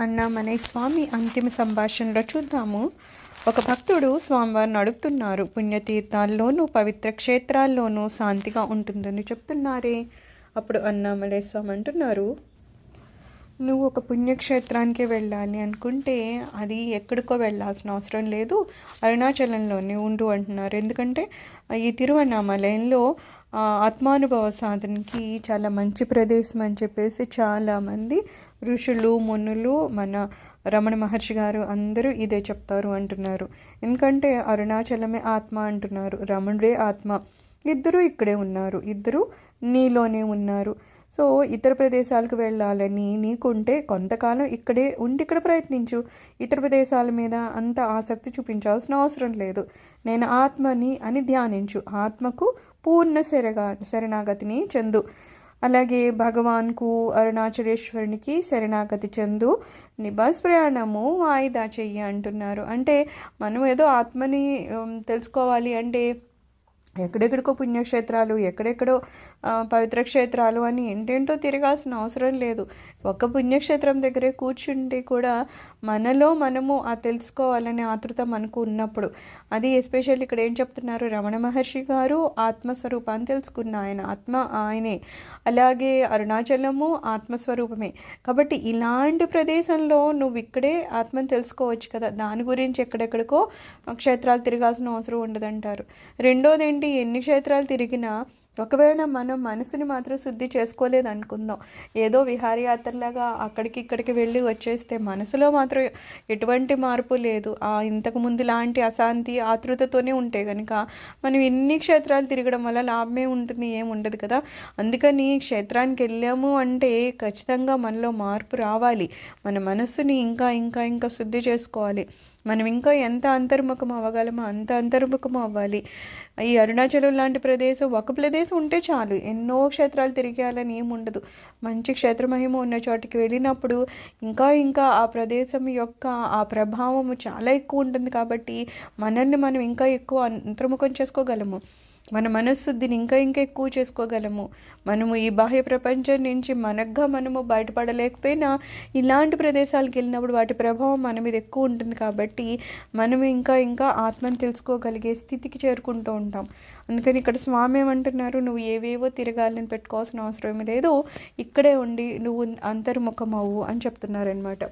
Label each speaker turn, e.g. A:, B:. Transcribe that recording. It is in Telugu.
A: అన్నామనే స్వామి అంతిమ సంభాషణలో చూద్దాము. ఒక భక్తుడు స్వామివారిని అడుగుతున్నారు, పుణ్యతీర్థాల్లోనూ పవిత్ర క్షేత్రాల్లోనూ శాంతిగా ఉంటుందని చెప్తున్నారే. అప్పుడు అన్నామలై స్వామి అంటున్నారు, నువ్వు ఒక పుణ్యక్షేత్రానికి వెళ్ళాలి అనుకుంటే అది ఎక్కడికో వెళ్ళాల్సిన అవసరం లేదు, అరుణాచలంలోనే ఉండు అంటున్నారు. ఎందుకంటే ఈ తిరువన్నామలయంలో ఆత్మానుభవ సాధనకి చాలా మంచి ప్రదేశం అని చెప్పేసి చాలామంది ఋషులు మునులు మన రమణ మహర్షి గారు అందరూ ఇదే చెప్తారు అంటున్నారు. ఎందుకంటే అరుణాచలమే ఆత్మ అంటున్నారు, రమణుడే ఆత్మ, ఇద్దరు ఇక్కడే ఉన్నారు, ఇద్దరు నీలోనే ఉన్నారు. సో ఇతర ప్రదేశాలకు వెళ్ళాలని నీకుంటే కొంతకాలం ఇక్కడే ఉండి ఇక్కడ ప్రయత్నించు. ఇతర ప్రదేశాల మీద అంత ఆసక్తి చూపించాల్సిన అవసరం లేదు. నేను ఆత్మని అని ధ్యానించు, ఆత్మకు పూర్ణ శరణాగతిని చెందు. అలాగే భగవాన్కు అరుణాచలేశ్వరునికి శరణాగతి చెందు, నిబాస్ ప్రయాణము వాయిదా చెయ్యి అంటున్నారు. అంటే మనం ఏదో ఆత్మని తెలుసుకోవాలి అంటే ఎక్కడెక్కడికో పుణ్యక్షేత్రాలు, ఎక్కడెక్కడో పవిత్ర క్షేత్రాలు అని ఏంటేంటో తిరగాల్సిన అవసరం లేదు. ఒక్క పుణ్యక్షేత్రం దగ్గరే కూర్చుంటే కూడా మనలో మనము ఆ తెలుసుకోవాలనే ఆతృత మనకు ఉన్నప్పుడు, అది ఎస్పెషల్లీ ఇక్కడ ఏం చెప్తున్నారు, రమణ మహర్షి గారు ఆత్మస్వరూపాన్ని తెలుసుకున్న ఆయన, ఆత్మ ఆయనే. అలాగే అరుణాచలము ఆత్మస్వరూపమే. కాబట్టి ఇలాంటి ప్రదేశంలో నువ్వు ఇక్కడే ఆత్మను తెలుసుకోవచ్చు కదా, దాని గురించి ఎక్కడెక్కడికో క్షేత్రాలు తిరగాల్సిన అవసరం ఉండదంటారు. రెండోది ఏంటి, ఎన్ని క్షేత్రాలు తిరిగినా ఒకవేళ మనం మనసుని మాత్రం శుద్ధి చేసుకోలేదు అనుకుందాం, ఏదో విహారయాత్రలాగా అక్కడికి ఇక్కడికి వెళ్ళి వచ్చేస్తే మనసులో మాత్రం ఎటువంటి మార్పు లేదు, ఇంతకు ముందు లాంటి అశాంతి ఆతృతతోనే ఉంటే కనుక మనం ఎన్ని క్షేత్రాలు తిరగడం వల్ల లాభమే ఉంటుంది, ఏం ఉండదు కదా. అందుకని క్షేత్రానికి వెళ్ళాము అంటే ఖచ్చితంగా మనలో మార్పు రావాలి, మన మనస్సుని ఇంకా ఇంకా ఇంకా శుద్ధి చేసుకోవాలి. మనం ఇంకా ఎంత అంతర్ముఖం అవ్వగలమో అంత అంతర్ముఖం అవ్వాలి. ఈ అరుణాచలం లాంటి ప్రదేశం, ఒక ప్రదేశం ఉంటే చాలు, ఎన్నో క్షేత్రాలు తిరిగేయాలని ఏముండదు. మంచి క్షేత్రమహిమ ఉన్న చోటికి వెళ్ళినప్పుడు ఇంకా ఇంకా ఆ ప్రదేశం యొక్క ఆ ప్రభావము చాలా ఎక్కువ ఉంటుంది. కాబట్టి మనల్ని మనం ఇంకా ఎక్కువ అంతర్ముఖం చేసుకోగలము, మన మనశ్శుద్ధిని ఇంకా ఇంకా ఎక్కువ చేసుకోగలము. మనము ఈ బాహ్య ప్రపంచం నుంచి మనము బయటపడలేకపోయినా ఇలాంటి ప్రదేశాలకు వెళ్ళినప్పుడు వాటి ప్రభావం మన మీద ఎక్కువ ఉంటుంది. కాబట్టి మనం ఇంకా ఇంకా ఆత్మను తెలుసుకోగలిగే స్థితికి చేరుకుంటూ ఉంటాం. అందుకని ఇక్కడ స్వామి ఏమంటున్నారు, నువ్వు ఏవేవో తిరగాలని పెట్టుకోవాల్సిన అవసరం లేదు, ఇక్కడే ఉండి నువ్వు అంతర్ముఖం అవ్వు అని చెప్తున్నారనమాట.